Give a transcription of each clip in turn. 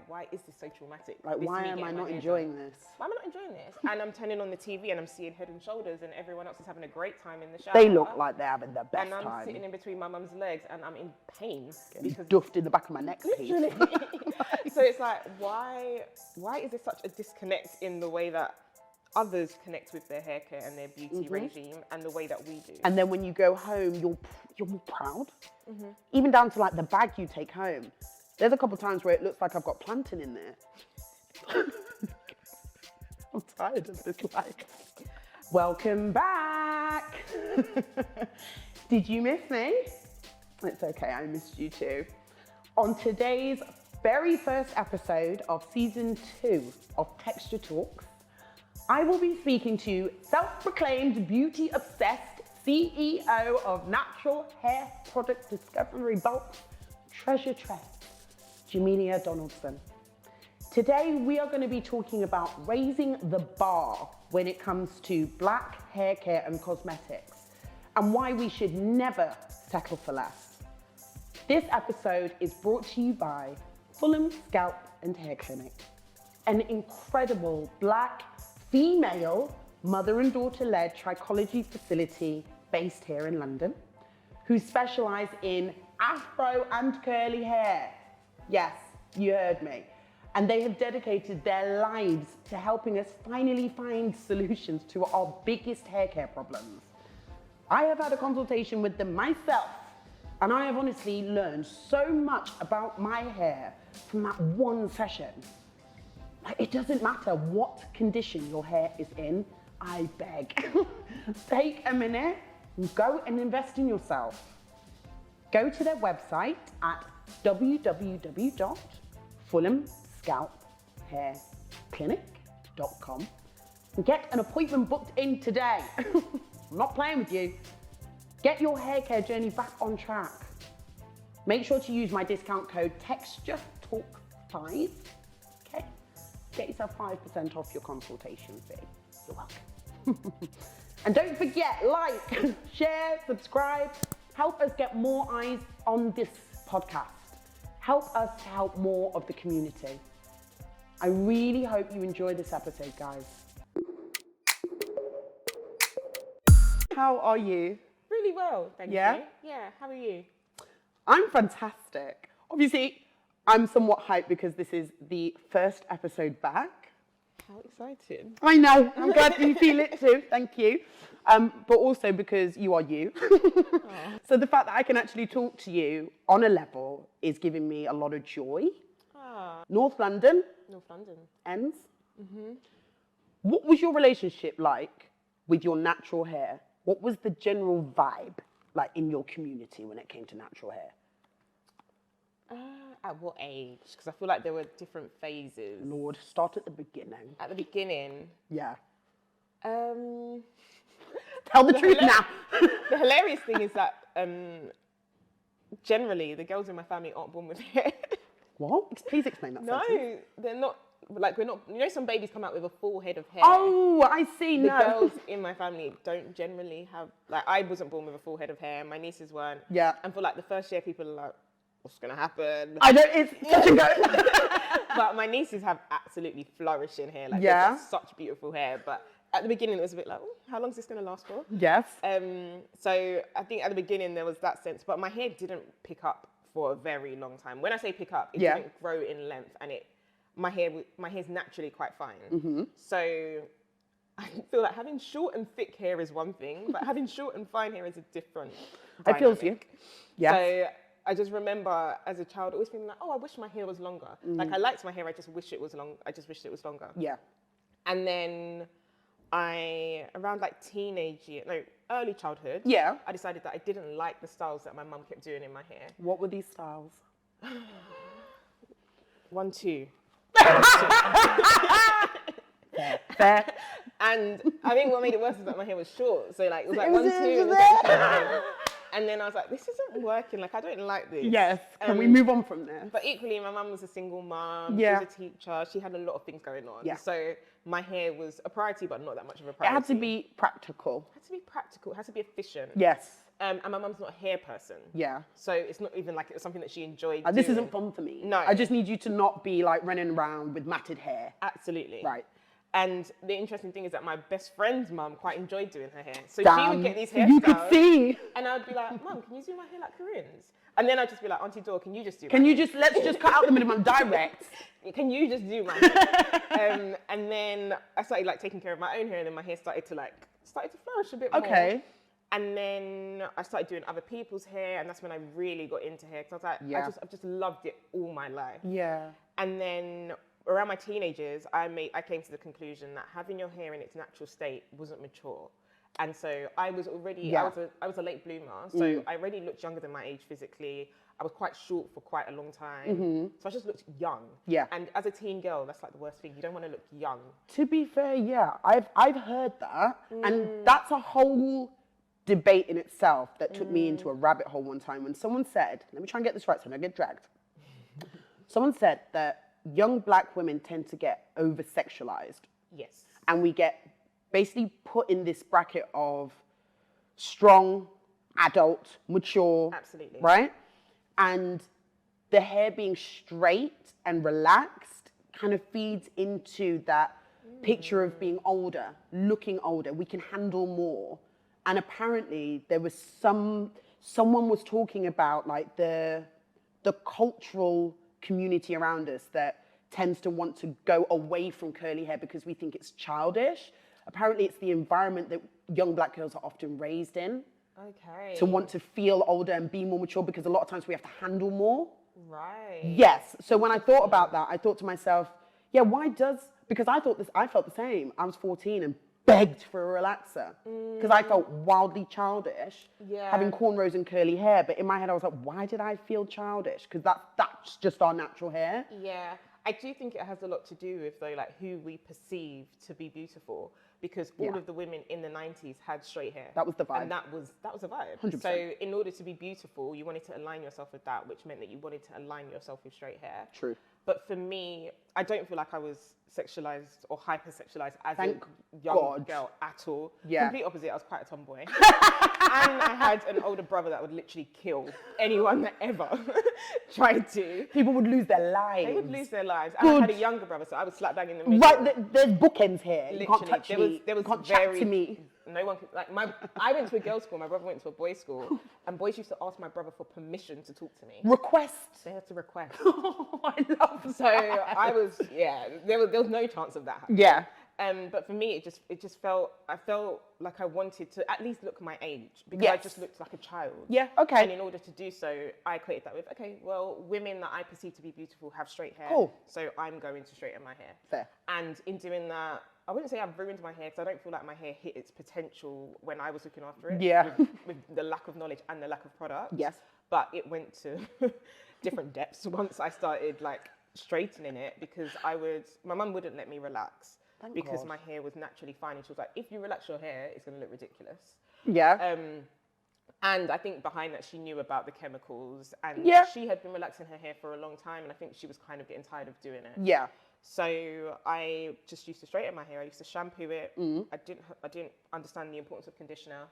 why is this so traumatic? Like, why am I not enjoying this? Why am I not enjoying this? And I'm turning on the TV and I'm seeing Head and Shoulders and everyone else is having a great time in the shower. They look like they're having the best time. And I'm sitting in between my mum's legs and I'm in pain. Because duffed in the back of my neck, Pete. So it's like, why is there such a disconnect in the way that others connect with their hair care and their beauty regime and the way that we do? And then when you go home, you're more proud. Even down to like the bag you take home. There's a couple of times where it looks like I've got plantain in there. I'm tired of this life. Welcome back. Did you miss me? It's okay, I missed you too. On today's very first episode of season 2 of Texture Talks, I will be speaking to self-proclaimed beauty-obsessed CEO of natural hair product discovery bulk, Treasuretress, Jamelia Donaldson. Today, we are going to be talking about raising the bar when it comes to black hair care and cosmetics, and why we should never settle for less. This episode is brought to you by Peckham Scalp and Hair Clinic, an incredible black female mother and daughter-led trichology facility based here in London, who specialize in afro and curly hair. Yes, you heard me. And they have dedicated their lives to helping us finally find solutions to our biggest hair care problems. I have had a consultation with them myself, and I have honestly learned so much about my hair from that one session. Like, it doesn't matter what condition your hair is in, I beg. Take a minute and go and invest in yourself. Go to their website at www.fulhamscalphairclinic.com and get an appointment booked in today. I'm not playing with you. Get your hair care journey back on track. Make sure to use my discount code TextureTalk5, okay? Get yourself 5% off your consultation fee. You're welcome. And don't forget, like, share, subscribe. Help us get more eyes on this podcast. Help us to help more of the community. I really hope you enjoy this episode, guys. How are you? Really well, thank you. Yeah, how are you? I'm fantastic. Obviously, I'm somewhat hyped because this is the first episode back. How exciting. I know, I'm glad you feel it too, thank you. But also because you are you. So the fact that I can actually talk to you on a level is giving me a lot of joy. North London. Ends. What was your relationship like with your natural hair? What was the general vibe like in your community when it came to natural hair? At what age? Because I feel like there were different phases. Lord, start at the beginning. At the beginning? Yeah. Tell the truth now. The hilarious thing is that generally the girls in my family aren't born with hair. What? Please explain that. No, they're not. Like, we're not. You know, some babies come out with a full head of hair. Oh, I see. The girls in my family don't generally have. Like, I wasn't born with a full head of hair. My nieces weren't. Yeah. And for like the first year, people are like, "What's gonna happen?" I know it's such a go. But my nieces have absolutely flourishing hair. Like, yeah. They've got such beautiful hair. But at the beginning, it was a bit like, oh, how long is this going to last for? Yes. So I think at the beginning there was that sense, but my hair didn't pick up for a very long time. When I say pick up, it didn't grow in length, and my hair's naturally quite fine. So I feel like having short and thick hair is one thing, but having short and fine hair is a different dynamic. I feel you. Yeah. So I just remember as a child always feeling like, oh, I wish my hair was longer. Like, I liked my hair, I just wished it was longer. Yeah. And then around like early childhood, I decided that I didn't like the styles that my mum kept doing in my hair. What were these styles? 1, 2. Fair. And I think what made it worse is that my hair was short. So like, it was like 1, 2, and then and then I was like, this isn't working. Like, I don't like this. Yes. Can we move on from there? But equally, my mum was a single mum. Yeah. She was a teacher. She had a lot of things going on. Yeah. So my hair was a priority, but not that much of a priority. It had to be practical. It had to be practical. It had to be efficient. Yes. And my mum's not a hair person. Yeah. So it's not even like it's something that she enjoyed This doing. isn't fun for me. No. I just need you to not be like running around with matted hair. Absolutely. Right. And the interesting thing is that my best friend's mum quite enjoyed doing her hair. So she Damn. would get these hairstyles. You could see. And I would be like, Mum, can you do my hair like Corinne's? And then I'd just be like, Auntie Dor, can you just do Can you just, let's just cut out the minimum direct. Can you just do my hair? And then I started like taking care of my own hair, and then my hair started to flourish a bit more. Okay. And then I started doing other people's hair, and that's when I really got into hair, because I was like, I've just loved it all my life. Yeah. And then around my teenage years, I came to the conclusion that having your hair in its natural state wasn't mature. And so I was already, I was a late bloomer, so I already looked younger than my age physically. I was quite short for quite a long time. So I just looked young. Yeah. And as a teen girl, that's like the worst thing. You don't want to look young. To be fair, yeah, I've heard that. And that's a whole debate in itself that took me into a rabbit hole one time when someone said, let me try and get this right so I don't get dragged. Someone said that young black women tend to get over-sexualized. Yes. And we get basically put in this bracket of strong, adult, mature. Absolutely. Right? And the hair being straight and relaxed kind of feeds into that picture of being older, looking older. We can handle more. And apparently there was someone was talking about like the cultural community around us that tends to want to go away from curly hair because we think it's childish. Apparently it's the environment that young black girls are often raised in. Okay. To want to feel older and be more mature because a lot of times we have to handle more. Right. Yes. So when I thought about that, I thought to myself, yeah, because I felt the same. I was 14 and begged for a relaxer because I felt wildly childish having cornrows and curly hair. But in my head, I was like, why did I feel childish? Because that's just our natural hair. Yeah. I do think it has a lot to do with though, like who we perceive to be beautiful. Because all of the women in the 90s had straight hair. That was the vibe. And that was a vibe. 100%. So in order to be beautiful, you wanted to align yourself with that, which meant that you wanted to align yourself with straight hair. True. But for me, I don't feel like I was sexualized or hyper-sexualized as Thank a young girl at all. Yeah. Complete opposite, I was quite a tomboy. And I had an older brother that would literally kill anyone that ever tried to. People would lose their lives. They would lose their lives. And I had a younger brother, so I was slap bang in the middle. Right, there's bookends here. Literally, you can't touch me. There was you can't very, chat to me. No one could, like, I went to a girls' school, my brother went to a boys' school, and boys used to ask my brother for permission to talk to me. Request. They had to request. Oh, I love that. So I was, there was no chance of that happening. Yeah. But for me, I felt like I wanted to at least look my age because I just looked like a child. Yeah, okay. And in order to do so, I equated that with, okay, well, women that I perceive to be beautiful have straight hair. Cool. So I'm going to straighten my hair. Fair. And in doing that, I wouldn't say I've ruined my hair because I don't feel like my hair hit its potential when I was looking after it. Yeah. With the lack of knowledge and the lack of product. Yes. But it went to different depths once I started like straightening it because my mum wouldn't let me relax. Because my hair was naturally fine, and she was like, if you relax your hair, it's going to look ridiculous. Yeah. And I think behind that, she knew about the chemicals, and she had been relaxing her hair for a long time, and I think she was kind of getting tired of doing it. Yeah. So I just used to straighten my hair. I used to shampoo it. I didn't understand the importance of conditioner.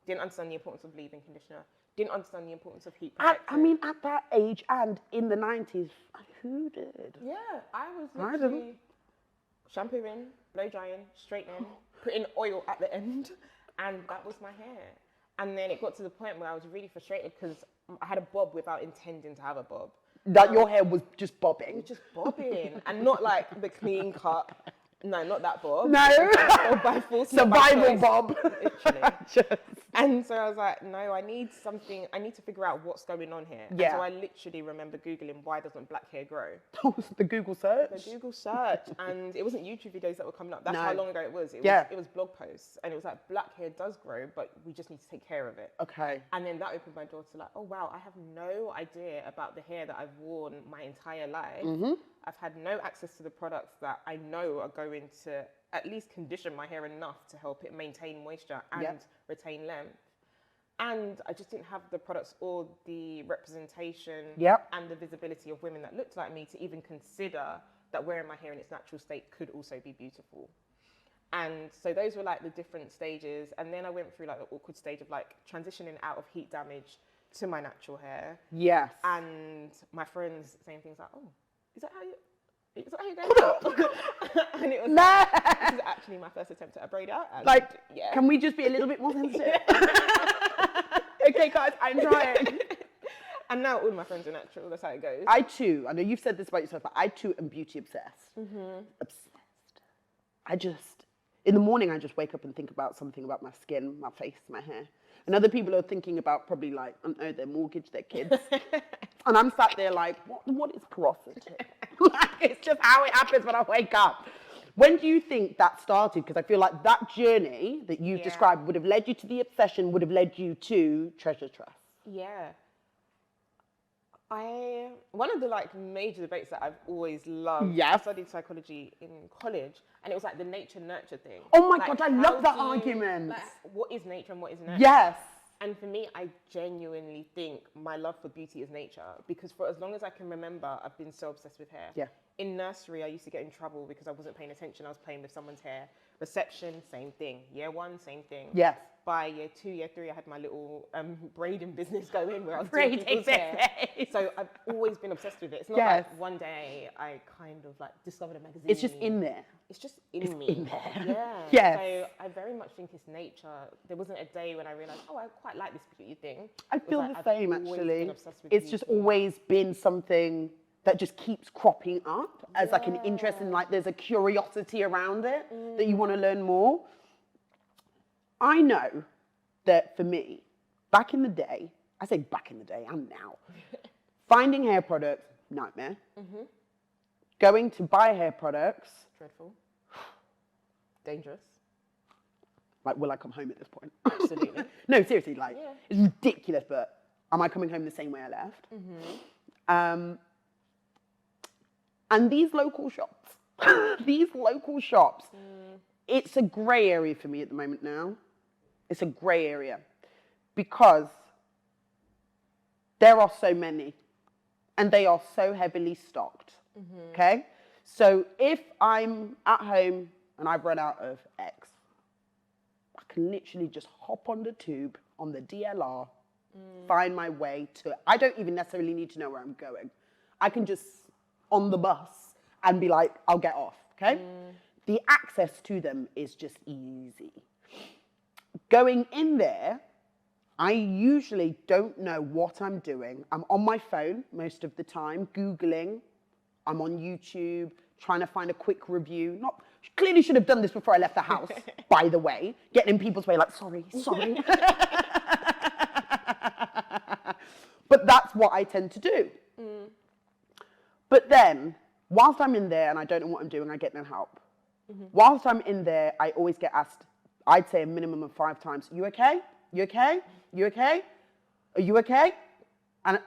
Didn't understand the importance of leave-in conditioner. Didn't understand the importance of heat protectant. I mean, at that age and in the 90s, who did? Yeah, I was literally shampooing, blow drying, straightening, putting oil at the end, and that was my hair. And then it got to the point where I was really frustrated because I had a bob without intending to have a bob. That your hair was just bobbing? It was just bobbing, and not like the clean cut. No, not that bob. No. By force, survival bob. Literally. And so I was like, no, I need to figure out what's going on here. Yeah. And so I literally remember Googling, why doesn't black hair grow? The Google search? The Google search. And it wasn't YouTube videos that were coming up. That's how long ago it was. It was blog posts. And it was like, black hair does grow, but we just need to take care of it. Okay. And then that opened my door to like, oh wow, I have no idea about the hair that I've worn my entire life. I've had no access to the products that I know are going to at least condition my hair enough to help it maintain moisture and retain length. And I just didn't have the products or the representation and the visibility of women that looked like me to even consider that wearing my hair in its natural state could also be beautiful. And so those were like the different stages. And then I went through like the awkward stage of like transitioning out of heat damage to my natural hair. Yes. And my friends saying things like, oh, is that how you go? And it was like, this is actually my first attempt at a braid out. And like, yeah. Can we just be a little bit more sensitive? Okay, guys, I'm trying. And now all my friends are natural. That's how it goes. I too, I know you've said this about yourself, but I too am beauty obsessed. Obsessed. In the morning, I just wake up and think about something about my skin, my face, my hair. And other people are thinking about probably like, I don't know, their mortgage, their kids. And I'm sat there like, what is porosity? It's just how it happens when I wake up. When do you think that started? Because I feel like that journey that you've described would have led you to the obsession, would have led you to Treasuretress. Yeah. One of the like major debates that I've always loved, I studied psychology in college, and it was like the nature nurture thing. Oh my like, God, I love that argument. Like, what is nature and what is nurture? Yes. And for me, I genuinely think my love for beauty is nature, because for as long as I can remember, I've been so obsessed with hair. Yeah. In nursery, I used to get in trouble because I wasn't paying attention. I was playing with someone's hair. Reception, same thing. Year 1, same thing. Yes. By year 2, year 3, I had my little braiding business going where I was Braiding doing people's hair. So I've always been obsessed with it. It's not like one day I kind of like discovered a magazine. It's just in there. It's just in me. In there. Yeah. Yes. So I very much think it's nature. There wasn't a day when I realized, oh, I quite like this beauty thing. I feel like, the same actually. It's just beauty. always been something that just keeps cropping up as like an interest, and like there's a curiosity around it that you want to learn more. I know that for me, back in the day, I say back in the day, and now, finding hair products, nightmare. Going to buy hair products. Dreadful. Dangerous. Like, will I come home at this point? Absolutely. No, seriously, like, it's ridiculous, but am I coming home the same way I left? And these local shops, it's a grey area for me at the moment now. It's a grey area because there are so many and they are so heavily stocked, okay? So if I'm at home and I've run out of X, I can literally just hop on the tube, on the DLR, find my way to, I don't even necessarily need to know where I'm going. I can just on the bus and be like, I'll get off, okay? The access to them is just easy. Going in there, I usually don't know what I'm doing. I'm on my phone most of the time, Googling. I'm on YouTube, trying to find a quick review. Clearly should have done this before I left the house, by the way. Getting in people's way like, sorry. But that's what I tend to do. But then, whilst I'm in there and I don't know what I'm doing, I get no help. Whilst I'm in there, I always get asked, I'd say a minimum of 5 times, you okay? You okay? You okay? Are you okay? And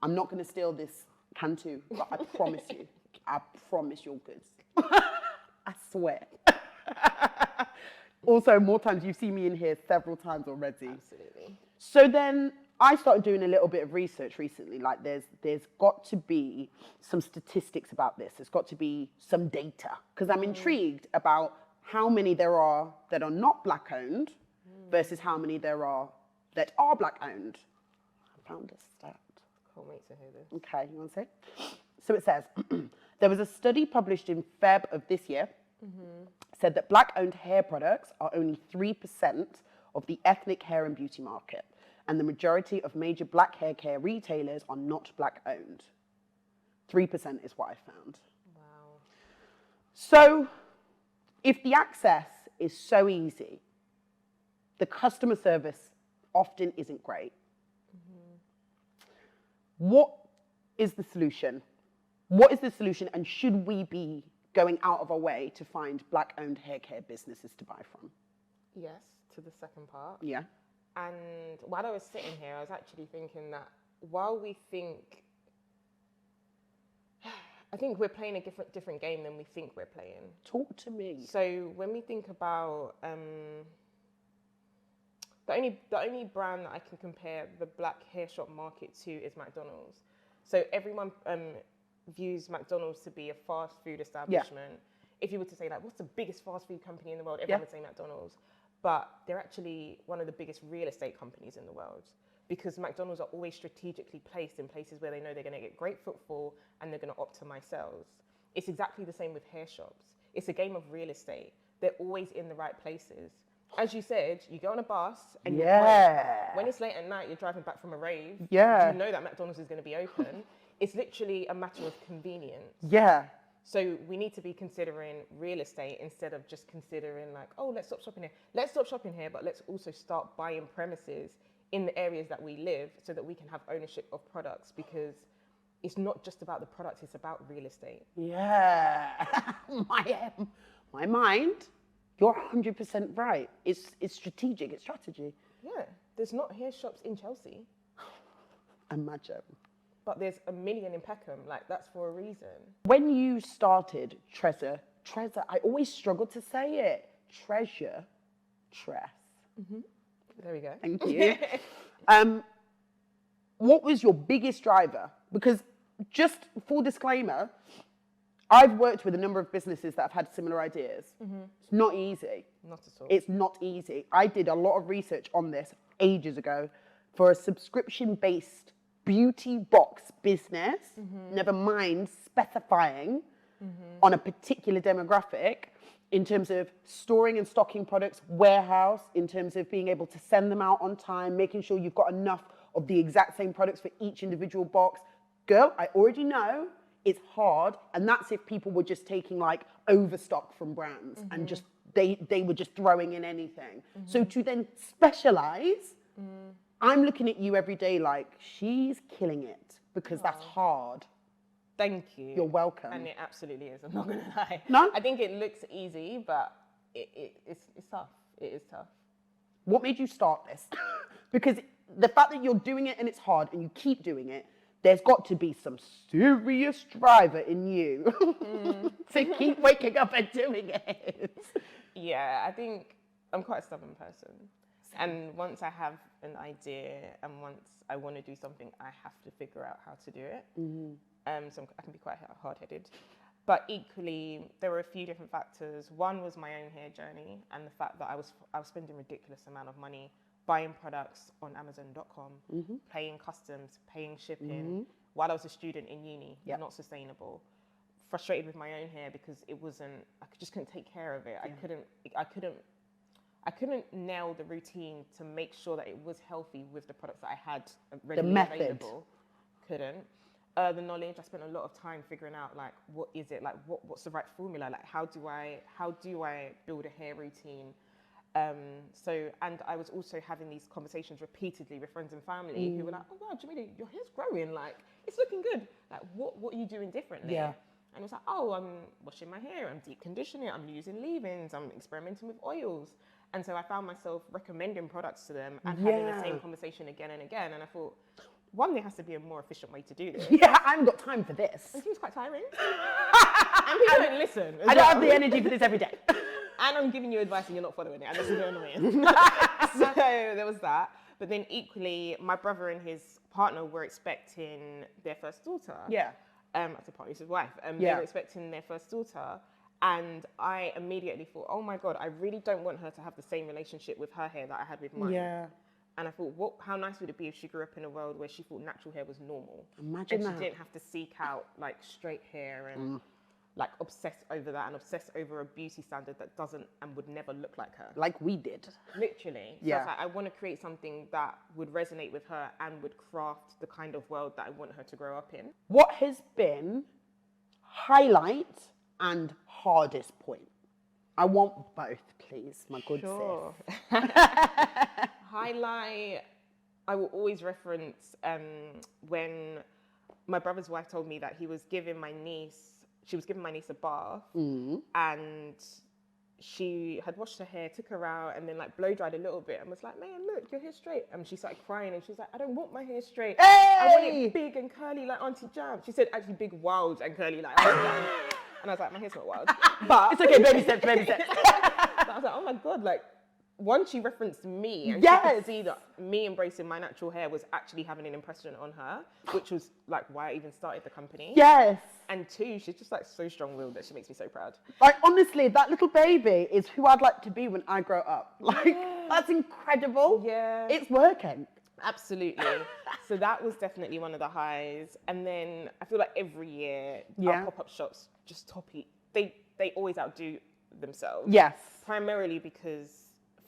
I'm not going to steal this Cantu, but I promise you. I promise you're good. I swear. Also, more times you've seen me in here several times already. Absolutely. So then I started doing a little bit of research recently. Like there's got to be some statistics about this. There's got to be some data because I'm intrigued about how many there are that are not black owned versus how many there are that are black owned. I found a stat. Can't wait to hear this. Okay, you want to say? So it says, there was a study published in Feb of this year, said that black owned hair products are only 3% of the ethnic hair and beauty market. And the majority of major black hair care retailers are not black owned. 3% is what I found. Wow. So if the access is so easy, the customer service often isn't great. What is the solution? What is the solution, and should we be going out of our way to find black owned hair care businesses to buy from? Yes, to the second part. Yeah. And while I was sitting here, I was actually thinking that while we think, I think we're playing a different game than we think we're playing. Talk to me. So when we think about the only brand that I can compare the black hair shop market to is McDonald's. So everyone views McDonald's to be a fast food establishment. if you were to say like, what's the biggest fast food company in the world? Everyone would say McDonald's. But they're actually one of the biggest real estate companies in the world, because McDonald's are always strategically placed in places where they know they're going to get great footfall and they're going to optimize sales. It's exactly the same with hair shops. It's a game of real estate. They're always in the right places. As you said, you go on a bus and when it's late at night, you're driving back from a rave. You know that McDonald's is going to be open. It's literally a matter of convenience. Yeah. So we need to be considering real estate instead of just considering like, oh, let's stop shopping here. Let's stop shopping here, but let's also start buying premises in the areas that we live so that we can have ownership of products, because it's not just about the product, it's about real estate. Yeah. My mind, you're 100% right. It's strategic, it's strategy. Yeah, there's not hair shops in Chelsea. Imagine. But there's a million in Peckham, like that's for a reason. When you started Treasure, I always struggle to say it. Treasuretress. There we go. Thank you. What was your biggest driver? Because just full disclaimer, I've worked with a number of businesses that have had similar ideas. It's not easy. Not at all. It's not easy. I did a lot of research on this ages ago for a subscription-based beauty box business, never mind specifying on a particular demographic in terms of storing and stocking products, warehouse, in terms of being able to send them out on time, making sure you've got enough of the exact same products for each individual box. Girl, I already know it's hard, and that's if people were just taking like overstock from brands and just they were just throwing in anything. So to then specialize, I'm looking at you every day like, she's killing it, because that's hard. Thank you. You're welcome. And it absolutely is, I'm not going to lie. No? I think it looks easy, but it's tough. It is tough. What made you start this? Because the fact that you're doing it and it's hard and you keep doing it, there's got to be some serious driver in you to keep waking up and doing it. Yeah, I think I'm quite a stubborn person. And once I have an idea and once I want to do something, I have to figure out how to do it. So I can be quite hard-headed. But equally, there were a few different factors. One was my own hair journey and the fact that I was spending a ridiculous amount of money buying products on Amazon.com, paying customs, paying shipping, while I was a student in uni. Not sustainable. Frustrated with my own hair because it wasn't, I just couldn't take care of it. I couldn't nail the routine to make sure that it was healthy with the products that I had readily available. Couldn't. The knowledge, I spent a lot of time figuring out like, what is it? Like, what's the right formula? Like, how do I build a hair routine? And I was also having these conversations repeatedly with friends and family who were like, oh wow, Jamelia, your hair's growing, like it's looking good. Like what are you doing differently? And it was like, oh, I'm washing my hair, I'm deep conditioning it, I'm using leave-ins, I'm experimenting with oils. And so I found myself recommending products to them and having the same conversation again and again. And I thought, one, there has to be a more efficient way to do this. Yeah, I haven't got time for this. It seems quite tiring. And people don't listen. I don't have the energy for this every day. And I'm giving you advice and you're not following it, and this is annoying. So there was that. But then equally, my brother and his partner were expecting their first daughter. I said partner, his wife. They were expecting their first daughter. And I immediately thought, oh my God, I really don't want her to have the same relationship with her hair that I had with mine. And I thought, how nice would it be if she grew up in a world where she thought natural hair was normal. Imagine that. She didn't have to seek out like straight hair and like obsess over that and obsess over a beauty standard that doesn't and would never look like her. Like we did. Literally. So I was like, I want to create something that would resonate with her and would craft the kind of world that I want her to grow up in. What has been highlight and hardest point? I want both, please, my good sis. Highlight, I will always reference when my brother's wife told me that she was giving my niece a bath, and she had washed her hair, took her out, and then like blow dried a little bit, and was like, "Man, look, your hair's straight." And she started crying, and she was like, "I don't want my hair straight. I want it big and curly like Auntie Jam." She said, "Actually, big, wild, and curly like Auntie Jam." And I was like, "My hair's not wild, but it's okay, baby steps, baby steps." I was like, "Oh my God, like once she referenced me, and she could see that me embracing my natural hair was actually having an impression on her, which was like why I even started the company. Yes. And two, she's just like so strong-willed that she makes me so proud. Like, honestly, that little baby is who I'd like to be when I grow up. Like, that's incredible. Yeah. It's working. Absolutely. So that was definitely one of the highs. And then I feel like every year our pop-up shops just they always outdo themselves. Yes. Primarily because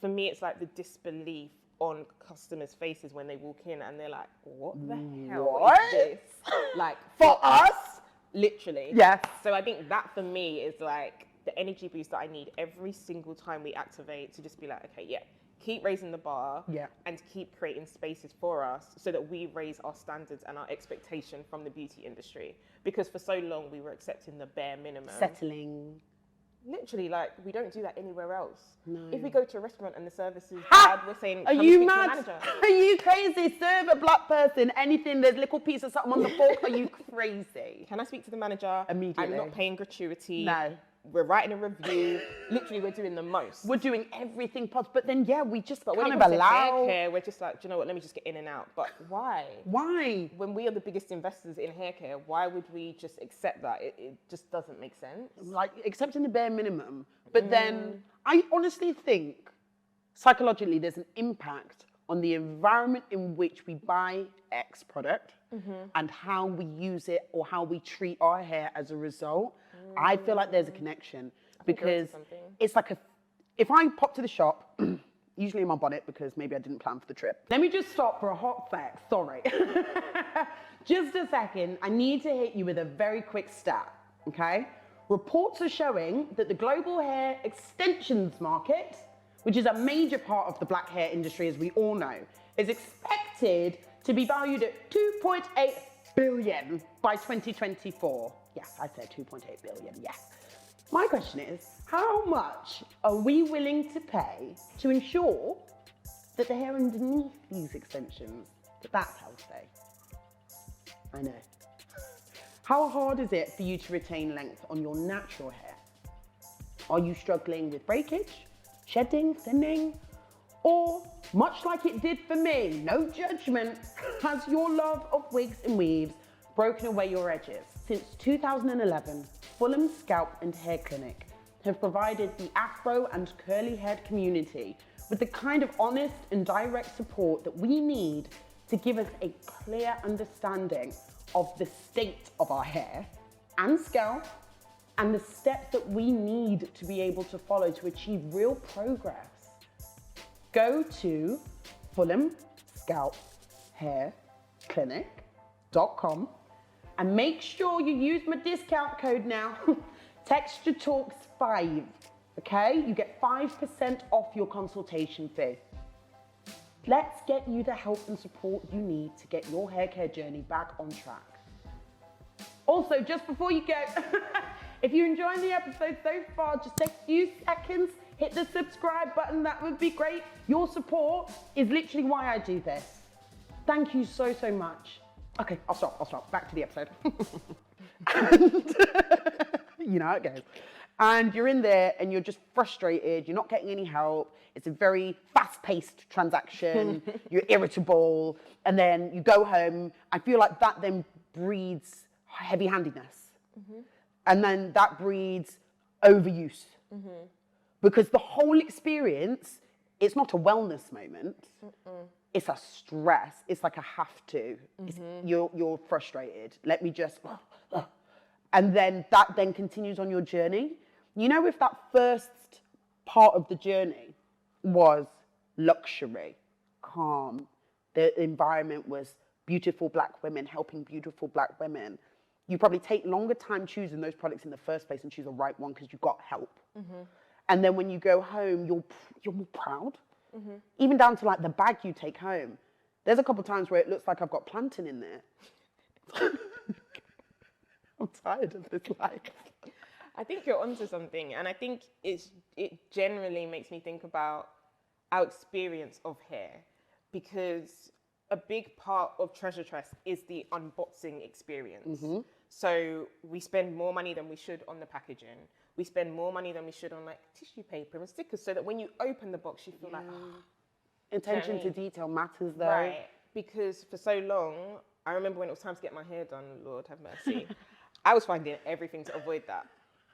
for me it's like the disbelief on customers' faces when they walk in and they're like, what the hell is this? Like for us? Literally. Yes. So I think that for me is like the energy boost that I need every single time we activate, to just be like, okay, keep raising the bar and keep creating spaces for us so that we raise our standards and our expectation from the beauty industry. Because for so long we were accepting the bare minimum. Settling. Literally, like, we don't do that anywhere else. No. If we go to a restaurant and the service is bad, we're saying, are can you we speak to the mad? manager? Are you crazy? Serve a black person anything, there's a little piece of something on the fork. Are you crazy? Can I speak to the manager? Immediately. I'm not paying gratuity. No. We're writing a review. Literally, we're doing the most. We're doing everything possible. But then, we just But kind when of it comes to allow... hair care, we're just like, do you know what, let me just get in and out. But why? Why? When we are the biggest investors in hair care, why would we just accept that? It just doesn't make sense. Like, accepting the bare minimum. But then, I honestly think, psychologically, there's an impact on the environment in which we buy X product and how we use it or how we treat our hair as a result. I feel like there's a connection because it's like if I pop to the shop, usually in my bonnet because maybe I didn't plan for the trip. Let me just stop for a hot fact, sorry. Just a second, I need to hit you with a very quick stat, okay? Reports are showing that the global hair extensions market, which is a major part of the black hair industry, as we all know, is expected to be valued at 2.8 billion by 2024. Yes, I said 2.8 billion, yes. My question is, how much are we willing to pay to ensure that the hair underneath these extensions, that's healthy? I know. How hard is it for you to retain length on your natural hair? Are you struggling with breakage, shedding, thinning? Or, much like it did for me, no judgment, has your love of wigs and weaves broken away your edges? Since 2011, Fulham Scalp and Hair Clinic have provided the afro and curly-haired community with the kind of honest and direct support that we need to give us a clear understanding of the state of our hair and scalp and the steps that we need to be able to follow to achieve real progress. Go to fulhamscalphairclinic.com and make sure you use my discount code now, TextureTalks5, okay? You get 5% off your consultation fee. Let's get you the help and support you need to get your hair care journey back on track. Also, just before you go, if you're enjoying the episode so far, just take a few seconds, hit the subscribe button, that would be great. Your support is literally why I do this. Thank you so, so much. Okay, I'll stop. Back to the episode. And, you know how it goes. And you're in there and you're just frustrated, you're not getting any help. It's a very fast-paced transaction, you're irritable, and then you go home. I feel like that then breeds heavy-handedness. And then that breeds overuse. Because the whole experience, it's not a wellness moment. It's a stress. It's like a have to. You're frustrated. Let me just... And then that then continues on your journey. You know, if that first part of the journey was luxury, calm, the environment was beautiful black women helping beautiful black women, you probably take longer time choosing those products in the first place and choose the right one because you got help. And then when you go home, you're more proud. Even down to like the bag you take home. There's a couple of times where it looks like I've got plantain in there. I'm tired of this life. I think you're onto something, and I think it generally makes me think about our experience of hair, because a big part of Treasuretress is the unboxing experience. So we spend more money than we should on the packaging. We spend more money than we should on like tissue paper and stickers, so that when you open the box, you feel like, oh. Attention to detail matters, though. Right, because for so long, I remember when it was time to get my hair done, Lord have mercy, I was finding everything to avoid that.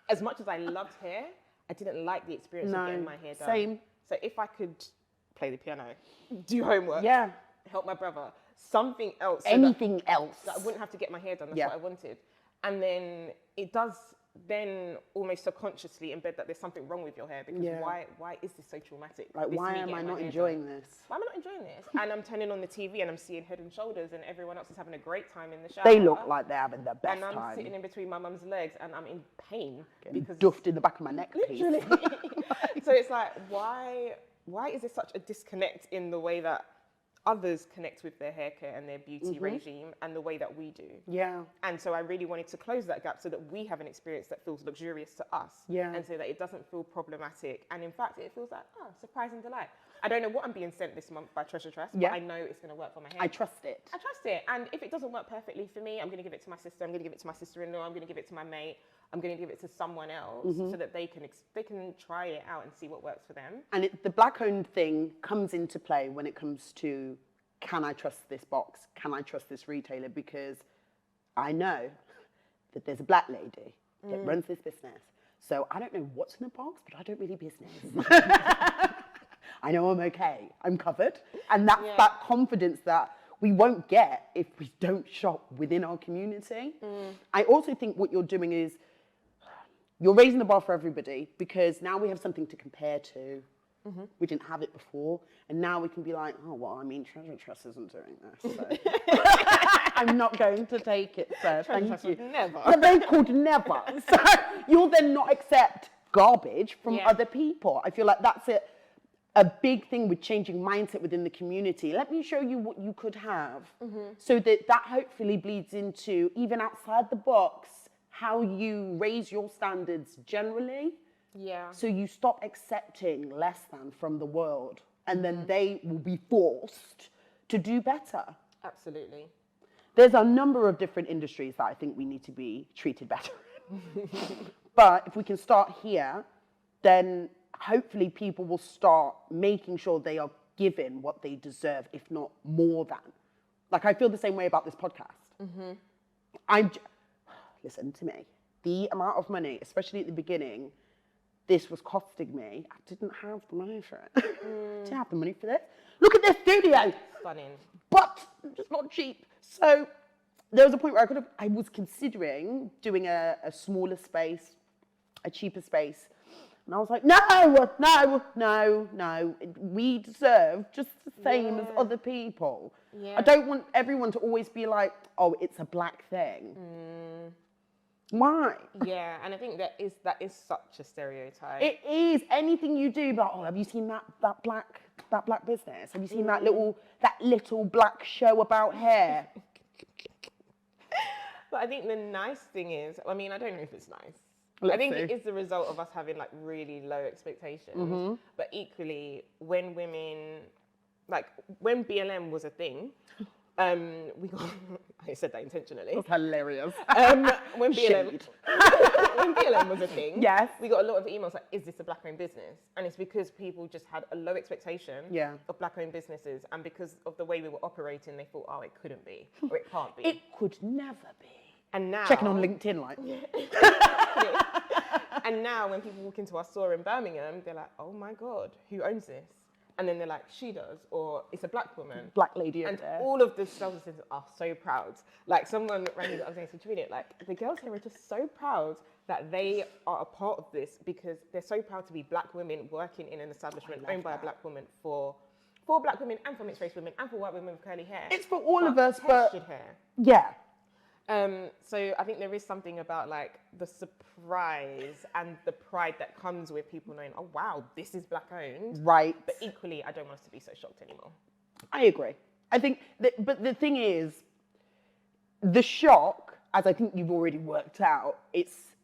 As much as I loved hair, I didn't like the experience of getting my hair done. Same. So if I could play the piano, do homework, help my brother, something else. Anything else. That I wouldn't have to get my hair done, that's what I wanted. And then it does then almost subconsciously embed that there's something wrong with your hair, because why is this so traumatic? Like, why am I not enjoying this? Why am I not enjoying this? And I'm turning on the TV and I'm seeing Head and Shoulders and everyone else is having a great time in the shower. They look like they're having the best time. And I'm time. sitting in between my mum's legs and I'm in pain. Getting duffed in the back of my neck, literally. So it's like, why is there such a disconnect in the way that others connect with their hair care and their beauty regime and the way that we do? Yeah. And so I really wanted to close that gap so that we have an experience that feels luxurious to us. Yeah. And so that it doesn't feel problematic. And in fact, it feels like, oh, surprise and delight. I don't know what I'm being sent this month by Treasuretress, but I know it's going to work for my hair. I trust it. I trust it. And if it doesn't work perfectly for me, I'm going to give it to my sister. I'm going to give it to my sister-in-law. I'm going to give it to my mate. I'm going to give it to someone else so that they can try it out and see what works for them. And the black-owned thing comes into play when it comes to, can I trust this box? Can I trust this retailer? Because I know that there's a black lady that runs this business. So I don't know what's in the box, but I don't really business. I know I'm okay. I'm covered. And that's that confidence that we won't get if we don't shop within our community. I also think what you're doing is you're raising the bar for everybody, because now we have something to compare to. We didn't have it before, and now we can be like, oh, well, I mean, Treasuretress isn't doing this, so I'm not going to take it, sir. Thank you. Never. But they could never. So you'll then not accept garbage from other people. I feel like that's a big thing with changing mindset within the community. Let me show you what you could have, so that hopefully bleeds into, even outside the box, how you raise your standards generally. Yeah. So you stop accepting less than from the world, and then they will be forced to do better. Absolutely. There's a number of different industries that I think we need to be treated better in. But if we can start here, then hopefully people will start making sure they are given what they deserve, if not more than. Like, I feel the same way about this podcast. Listen to me. The amount of money, especially at the beginning, this was costing me. I didn't have the money for it. Didn't have the money for this. Look at this studio. Stunning. But just not cheap. So there was a point where I was considering doing a smaller space, a cheaper space. And I was like, no. We deserve just the same as other people. Yeah. I don't want everyone to always be like, oh, it's a black thing. Why? Yeah, and I think that is such a stereotype. It is. Anything you do, but have you seen that black business? Have you seen that little black show about hair? But I think the nice thing is, I mean, I don't know if it's nice. Let's I think see. it is the result of us having like really low expectations. But equally, when BLM was a thing, we got, I said that intentionally. That's hilarious. When BLM was a thing, we got a lot of emails like, is this a black-owned business? And it's because people just had a low expectation of black-owned businesses, and because of the way we were operating, they thought, oh, it couldn't be, or it can't be. It could never be. And now... Checking on LinkedIn, like... And now when people walk into our store in Birmingham, they're like, oh my God, who owns this? And then they're like, she does, or it's a black woman. Black lady and there. All of the sales assistants are so proud. Like, someone rang me the other day and said, like, the girls here are just so proud that they are a part of this, because they're so proud to be black women working in an establishment owned by a black woman for black women and for mixed race women and for white women with curly hair. It's for all of us, but... textured hair. Yeah. So I think there is something about like the surprise and the pride that comes with people knowing, oh wow, this is black owned. Right. But equally, I don't want us to be so shocked anymore. I agree. I think, but the thing is, the shock, as I think you've already worked out, it's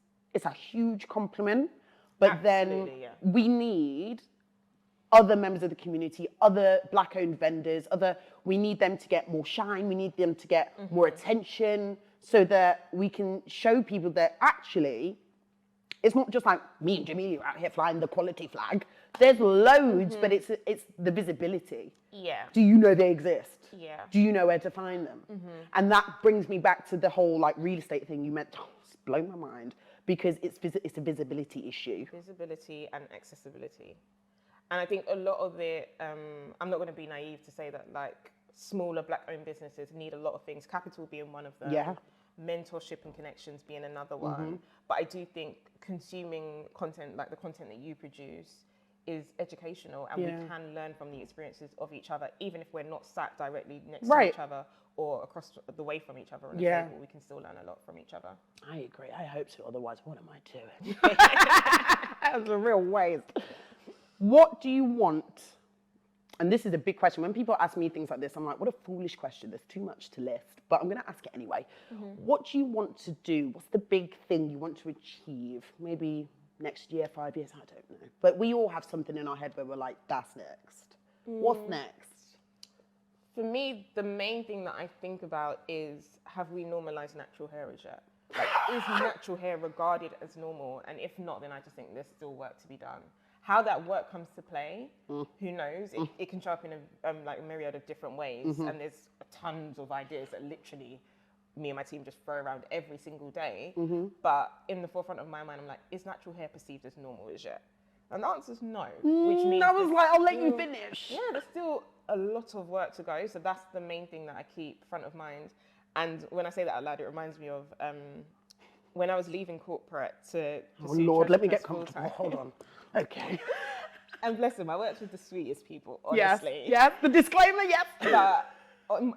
a huge compliment. But Absolutely, then we need other members of the community, other black-owned vendors, we need them to get more shine. We need them to get more attention, so that we can show people that actually it's not just like me and Jamelia out here flying the quality flag. There's loads, but it's the visibility. Yeah. Do you know they exist? Yeah. Do you know where to find them? And that brings me back to the whole like real estate thing you meant. Oh, it's blown my mind because it's a visibility issue. Visibility and accessibility. And I think a lot of it, I'm not going to be naive to say that like smaller black-owned businesses need a lot of things, capital being one of them, mentorship and connections being another one. But I do think consuming content like the content that you produce is educational, and we can learn from the experiences of each other, even if we're not sat directly next to each other or across the way from each other on the table. We can still learn a lot from each other. I agree. I hope so. Otherwise, what am I doing? That's a real waste. What do you want? And this is a big question. When people ask me things like this, I'm like, what a foolish question. There's too much to list, but I'm going to ask it anyway. What do you want to do? What's the big thing you want to achieve? Maybe next year, 5 years, I don't know. But we all have something in our head where we're like, that's next. What's next? For me, the main thing that I think about is, have we normalized natural hair as yet? Like, is natural hair regarded as normal? And if not, then I just think there's still work to be done. How that work comes to play, who knows? It can show up in like a myriad of different ways. And there's tons of ideas that literally me and my team just throw around every single day. But in the forefront of my mind, I'm like, is natural hair perceived as normal as yet? And the answer is no, which means I was like, I'll let you finish. Yeah, there's still a lot of work to go. So that's the main thing that I keep front of mind. And when I say that out loud, it reminds me of when I was leaving corporate to pursue Lord, let me Treasuretress get comfortable. Hold on. Okay. And bless them, I worked with the sweetest people, honestly. Yes, the disclaimer, yes. But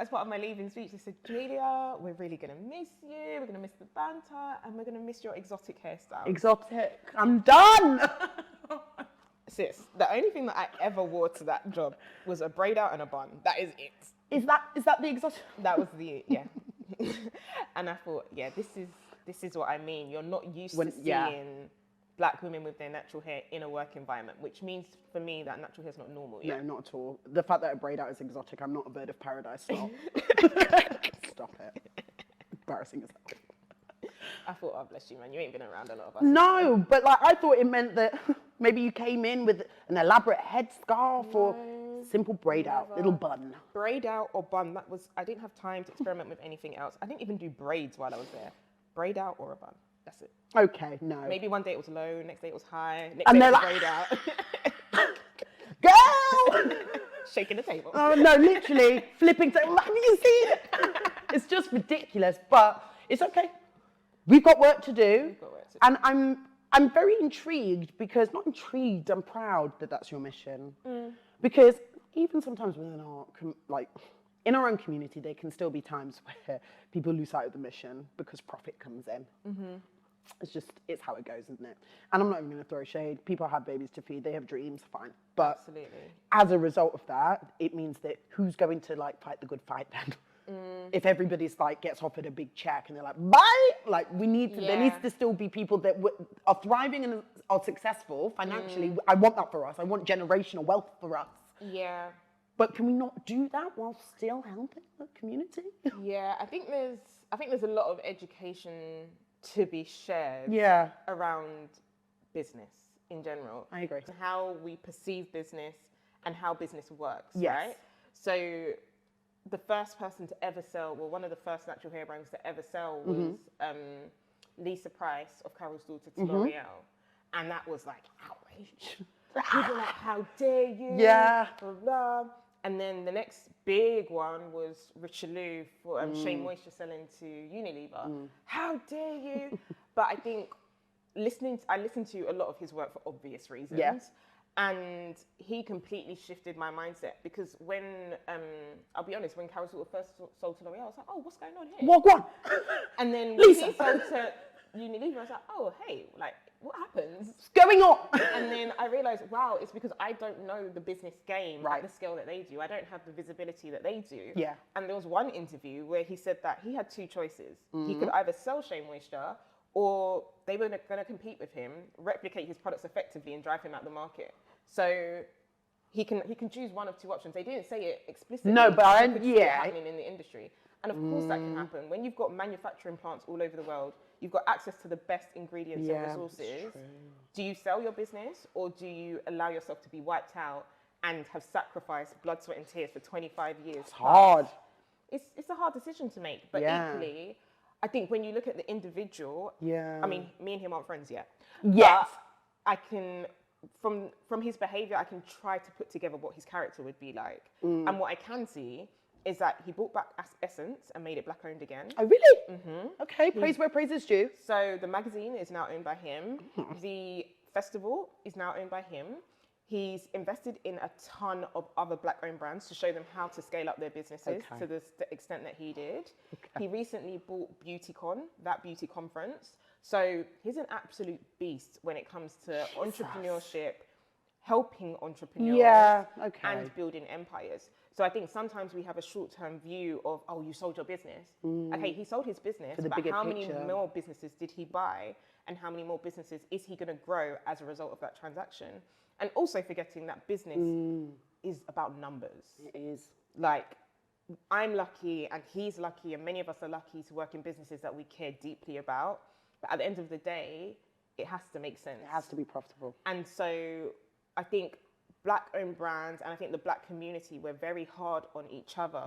as part of my leaving speech, they said, Jamelia, we're really going to miss you, we're going to miss the banter, and we're going to miss your exotic hairstyle. Exotic. I'm done. Sis, the only thing that I ever wore to that job was a braid out and a bun. That is it. Is that the exotic? That was the, yeah. And I thought, yeah, this is what I mean. You're not used to seeing black women with their natural hair in a work environment, which means for me that natural hair is not normal yet. No, not at all. The fact that a braid out is exotic, I'm not a bird of paradise style. Stop it. Embarrassing as hell. I thought, oh, bless you, man, you ain't been around a lot of us. No, but like I thought it meant that maybe you came in with an elaborate headscarf or simple braid out, little bun. Braid out or bun, I didn't have time to experiment with anything else. I didn't even do braids while I was there. Braid out or a bun. That's it. Okay, no. Maybe one day it was low, next day it was high, next And day it was they're braid out. Girl! Shaking the table. Oh no, literally flipping table. Have you seen it? It's just ridiculous, but it's okay. We've got work to do. And I'm very intrigued because, not intrigued, I'm proud that that's your mission. Because even sometimes within in our own community, there can still be times where people lose sight of the mission because profit comes in. It's how it goes, isn't it? And I'm not even going to throw shade. People have babies to feed. They have dreams, fine. But as a result of that, it means that who's going to fight the good fight then? If everybody's gets offered a big check and they're like, bye, there needs to still be people that are thriving and are successful financially. I want that for us. I want generational wealth for us. Yeah. But can we not do that while still helping the community? Yeah, I think there's a lot of education to be shared around business in general. I agree. How we perceive business and how business works, yes. right? So the first person to ever sell, one of the first natural hair brands to ever sell was Lisa Price of Carol's daughter to L'Oreal. And that was outrage. People were like, how dare you? Yeah. Blah, blah. And then the next big one was Richelieu for Shea Moisture selling to Unilever. How dare you? But I think I listened to a lot of his work for obvious reasons. Yeah. And he completely shifted my mindset because when, I'll be honest, when Carol's daughter first sold to L'Oreal, I was like, oh, what's going on here? What? And then when he sold to Unilever, I was like, oh, hey, what happens? What's going on? And then I realized, wow, it's because I don't know the business game at the scale that they do. I don't have the visibility that they do. Yeah. And there was one interview where he said that he had two choices. He could either sell Shea Moisture or they were going to compete with him, replicate his products effectively and drive him out the market. So he can choose one of two options. They didn't say it explicitly. No, but happening in the industry. And of course that can happen. When you've got manufacturing plants all over the world, you've got access to the best ingredients and resources. Do you sell your business, or do you allow yourself to be wiped out and have sacrificed blood, sweat and tears for 25 years? It's hard. It's a hard decision to make, but equally, I think when you look at the individual, I mean, me and him aren't friends yet. Yes. But I can, from his behavior, I can try to put together what his character would be like. And what I can see is that he brought back Essence and made it black owned again. Oh, really? Okay, praise where praise is due. So the magazine is now owned by him. The festival is now owned by him. He's invested in a ton of other black-owned brands to show them how to scale up their businesses to the extent that he did. He recently bought BeautyCon, that beauty conference. So he's an absolute beast when it comes to entrepreneurship, helping entrepreneurs, and building empires. So I think sometimes we have a short-term view of, oh, you sold your business. Okay, he sold his business, but how many more businesses did he buy? And how many more businesses is he going to grow as a result of that transaction? And also forgetting that business is about numbers. It is. Like, I'm lucky and he's lucky and many of us are lucky to work in businesses that we care deeply about. But at the end of the day, it has to make sense. It has to be profitable. And so I think black-owned brands and I think the black community, we're very hard on each other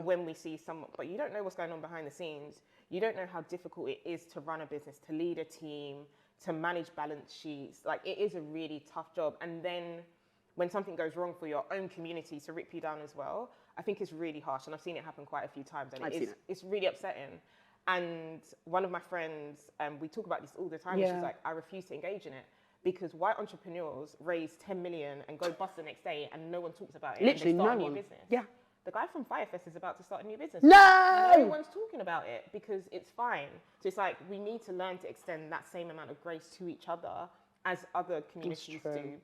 when we see someone, but you don't know what's going on behind the scenes. You don't know how difficult it is to run a business, to lead a team, to manage balance sheets. Like, it is a really tough job. And then when something goes wrong for your own community to rip you down as well, I think it's really harsh. And I've seen it happen quite a few times. And it's really upsetting. And one of my friends, we talk about this all the time. She's like, I refuse to engage in it. Because white entrepreneurs raise 10 million and go bust the next day and no one talks about it. Literally and they start no a new one. business. Yeah. The guy from Firefest is about to start a new business. No one's talking about it because it's fine. So it's like we need to learn to extend that same amount of grace to each other as other communities do.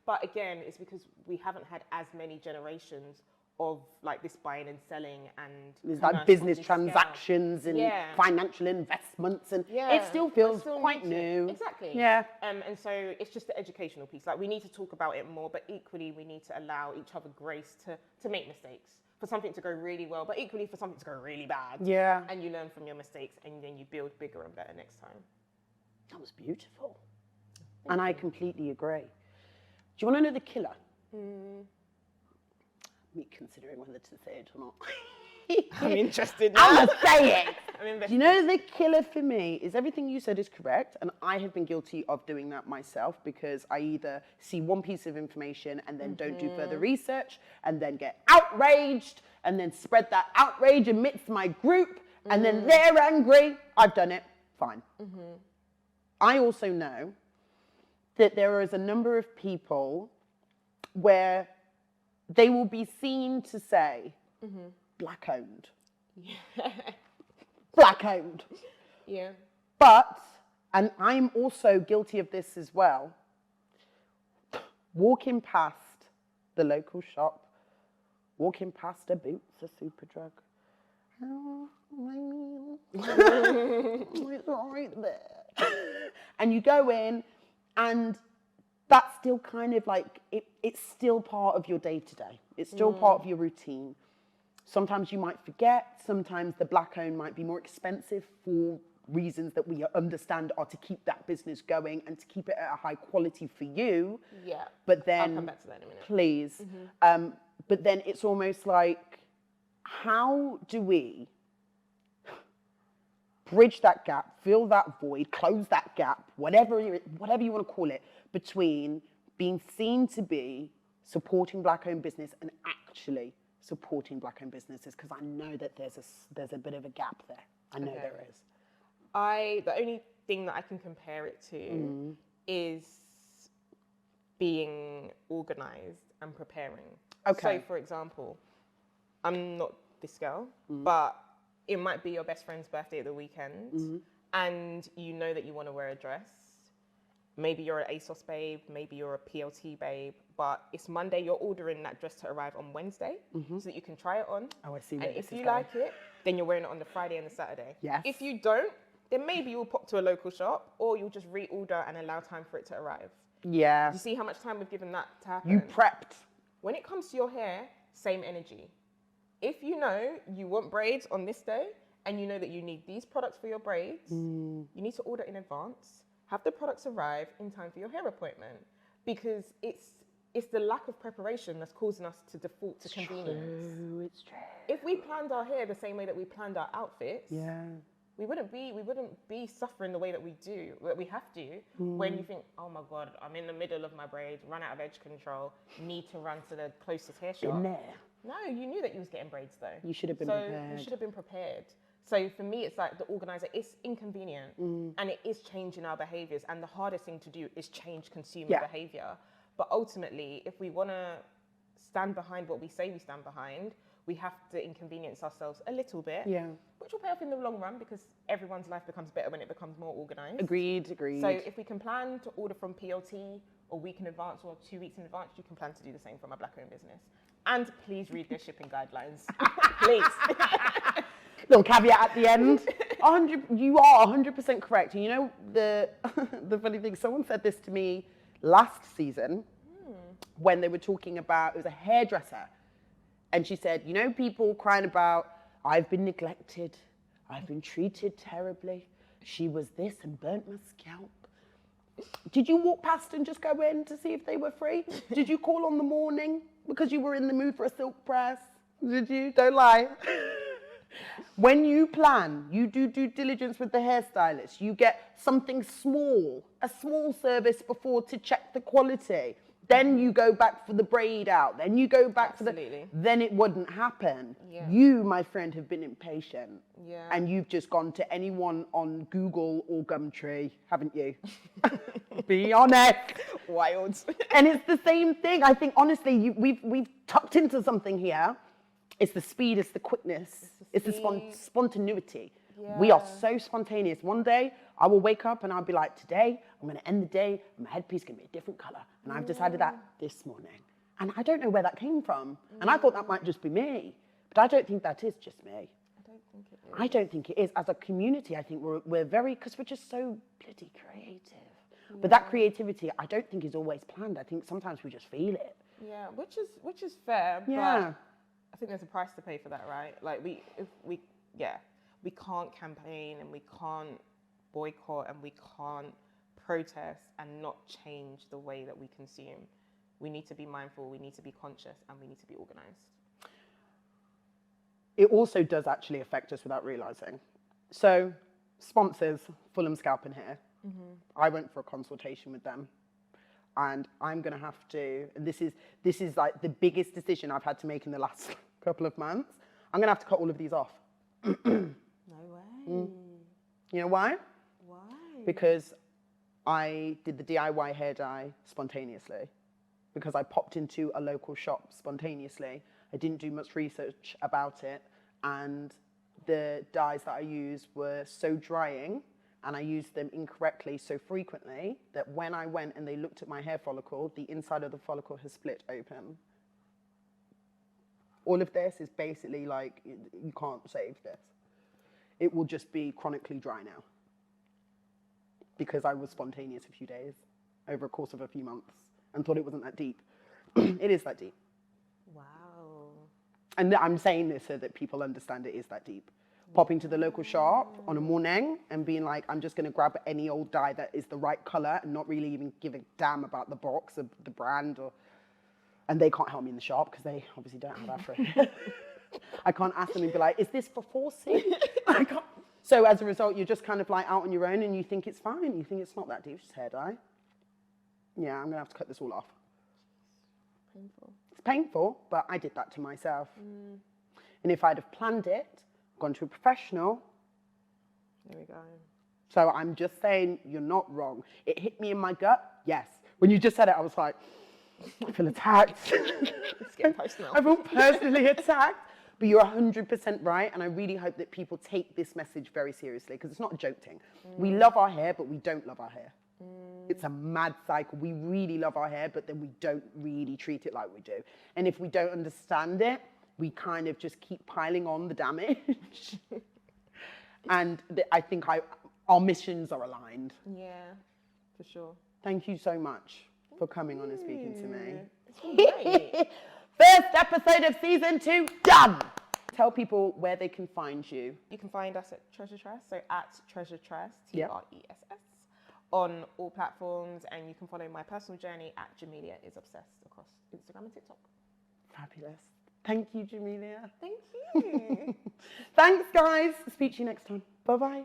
But again, it's because we haven't had as many generations of like this buying and selling and there's like business transactions and financial investments and it still feels quite new. Exactly. Yeah. And so it's just the educational piece. Like we need to talk about it more, but equally we need to allow each other grace to make mistakes. For something to go really well, but equally for something to go really bad. Yeah. And you learn from your mistakes and then you build bigger and better next time. That was beautiful. And I completely agree. Do you want to know the killer? Me considering whether to say it or not. I'm interested now. I'm going to say it. Do you know the killer for me is everything you said is correct, and I have been guilty of doing that myself because I either see one piece of information and then don't do further research and then get outraged and then spread that outrage amidst my group and then they're angry. I've done it. Fine. I also know that there is a number of people where they will be seen to say, black owned. Black owned. Yeah. But, and I'm also guilty of this as well, walking past the local shop, walking past a Boots, a Superdrug. It's right there. And you go in and that's still kind of like, it's still part of your day-to-day. It's still part of your routine. Sometimes you might forget. Sometimes the black owned might be more expensive for reasons that we understand are to keep that business going and to keep it at a high quality for you. Yeah. But then, I'll come back to that in a minute. Please. But then it's almost like, how do we bridge that gap, fill that void, close that gap, whatever you want to call it, between being seen to be supporting black-owned business and actually supporting black-owned businesses? Because I know that there's a bit of a gap there. I know there is. The only thing that I can compare it to is being organised and preparing. Okay. So, for example, I'm not this girl, but it might be your best friend's birthday at the weekend, and you know that you want to wear a dress. Maybe you're an ASOS babe, maybe you're a PLT babe, but it's Monday, you're ordering that dress to arrive on Wednesday so that you can try it on. Oh, I see. And if you like it, then you're wearing it on the Friday and the Saturday. Yes. If you don't, then maybe you'll pop to a local shop or you'll just reorder and allow time for it to arrive. Yeah. You see how much time we've given that to happen? You prepped. When it comes to your hair, same energy. if you know you want braids on this day and you know that you need these products for your braids, you need to order in advance, have the products arrive in time for your hair appointment, because it's the lack of preparation that's causing us to default to convenience. It's true. If we planned our hair the same way that we planned our outfits, we wouldn't be suffering the way that we have to when you think, oh my God, I'm in the middle of my braids, run out of edge control, need to run to the closest hair shop. In there. No, you knew that you was getting braids though. You should have been prepared. You should have been prepared. So for me, it's like the organizer, it's inconvenient and it is changing our behaviors. And the hardest thing to do is change consumer behavior. But ultimately, if we want to stand behind what we say we stand behind, we have to inconvenience ourselves a little bit, which will pay off in the long run because everyone's life becomes better when it becomes more organized. Agreed. So if we can plan to order from PLT a week in advance or 2 weeks in advance, you can plan to do the same from a black-owned business. And please read their shipping guidelines. Please. Little caveat at the end. You are 100% correct. And you know, the funny thing, someone said this to me last season when they were talking about, it was a hairdresser. And she said, you know, people crying about, I've been neglected. I've been treated terribly. She was this and burnt my scalp. Did you walk past and just go in to see if they were free? Did you call on the morning because you were in the mood for a silk press? Did you? Don't lie. When you plan, you do due diligence with the hairstylist. You get something small, a small service before to check the quality. Then you go back for the braid out. Then you go back for the... Then it wouldn't happen. Yeah. You, my friend, have been impatient. Yeah. And you've just gone to anyone on Google or Gumtree, haven't you? Be honest. Wild. And it's the same thing. I think, honestly, we've tucked into something here. It's the speed, it's the quickness, it's the spontaneity. Yeah. We are so spontaneous. One day, I will wake up and I'll be like, today, I'm going to end the day, and my headpiece is going to be a different colour. And I've decided that this morning. And I don't know where that came from. And I thought that might just be me. But I don't think that is just me. I don't think it is. As a community, I think we're very, because we're just so bloody creative. Yeah. But that creativity, I don't think is always planned. I think sometimes we just feel it. Yeah, which is fair. Yeah. But I think there's a price to pay for that, right? Like we can't campaign and we can't boycott and we can't protest and not change the way that we consume. We need to be mindful, we need to be conscious, and we need to be organized. It also does actually affect us without realizing. So, sponsors, Fulham Scalp and Hair. I went for a consultation with them. And I'm going to have to, and this is like the biggest decision I've had to make in the last couple of months. I'm going to have to cut all of these off. No way. You know why? Why? Because I did the DIY hair dye spontaneously. Because I popped into a local shop spontaneously. I didn't do much research about it. And the dyes that I used were so drying, and I used them incorrectly so frequently that when I went and they looked at my hair follicle, the inside of the follicle has split open. All of this is basically like, you can't save this. It will just be chronically dry now. Because I was spontaneous a few days over a course of a few months and thought it wasn't that deep. It is that deep. Wow. And I'm saying this so that people understand it is that deep. Popping to the local shop on a morning and being like, I'm just going to grab any old dye that is the right color and not really even give a damn about the box of the brand. And they can't help me in the shop because they obviously don't have afro. I can't ask them and be like, is this for 4C? I can't. So as a result, you're just kind of like out on your own and you think it's fine. You think it's not that deep, it's just hair dye. Yeah, I'm going to have to cut this all off. Painful. It's painful, but I did that to myself. And if I'd have planned it, gone to a professional. There we go. So I'm just saying, you're not wrong. It hit me in my gut, yes. When you just said it, I was like, I feel attacked. It's getting personal. I feel personally attacked. But you're 100% right, and I really hope that people take this message very seriously, because it's not a joke thing. We love our hair, but we don't love our hair. It's a mad cycle. We really love our hair, but then we don't really treat it like we do. And if we don't understand it, we kind of just keep piling on the damage. And I think our missions are aligned. Yeah, for sure. Thank you so much for coming on and speaking to me. It's been great. First episode of season 2, done. Tell people where they can find you. You can find us at Treasuretress, so at Treasuretress, Yep. Tress, on all platforms, and you can follow my personal journey at Jamelia is Obsessed across Instagram and TikTok. Fabulous. Thank you, Jamelia. Thank you. Thanks, guys. Speak to you next time. Bye-bye.